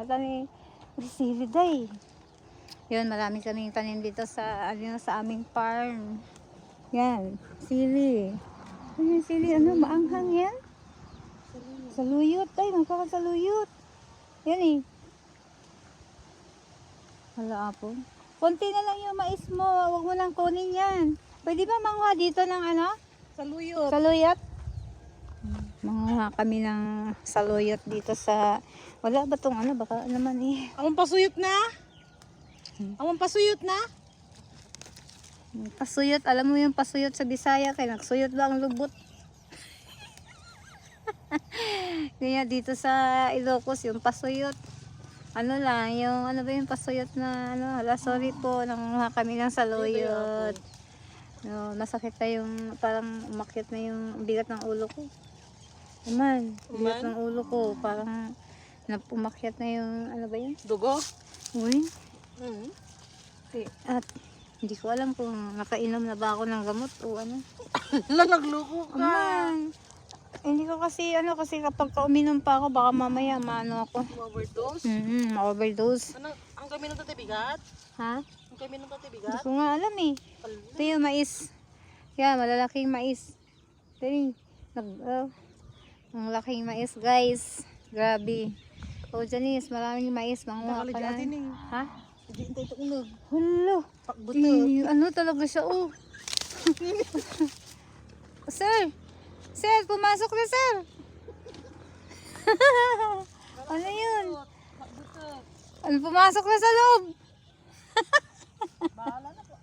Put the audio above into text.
Matani, sili day. Yun, marami kaming tanim dito sa, sa aming farm. Yan, sili. Ano yung sili? Ano, maanghang yan? Saluyot. Ay, magkakasaluyot. Yan eh. Hala po. Konti na lang yung mais mo. Huwag mo lang kunin yan. Pwede ba manguha dito ng ano? Saluyot. Saluyot? Manguha kami ng saluyot dito sa... Wala ba tong ano? Baka naman eh. Among pasuyot na? Among pasuyot na? Pasuyot. Alam mo yung pasuyot sa Bisaya. Kaya nagsuyot ba ang lubot? Kaya dito sa Ilocos yung pasuyot. Ano lang, yung ano ba yung pasuyot na ano, hala, sorry po, nanguha kami ng saluyot. No, masakit na yung, parang umakyat na yung bigat ng ulo ko. Naman, bigat ng ulo ko, parang umakyat na yung, ano ba yun? Dugo? Uy. At hindi ko alam kung nakainom na ba ako ng gamot o ano. Nagluko ka. Aman. Hindi ko kasi, ano, kasi kapag uminom pa ako, baka mamaya maano ako. Overdose? Ma-overdose. Ano, ang kami nung tatibigat? Ha? Ang kami nung Hindi tatibigat? ko nga alam eh. Ito yung mais. Yan, malalaking mais. Ito yung, ang laking mais guys. Grabe. O Janice, maraming mais. Manguha ka na. Ha? Hindi intay ito unog. Hulo. Pakbuto. Ano talaga siya, oh. Sir! Sir, pumasok na, sir! Ano yun? Ano, pumasok na sa loob? Bahala na po.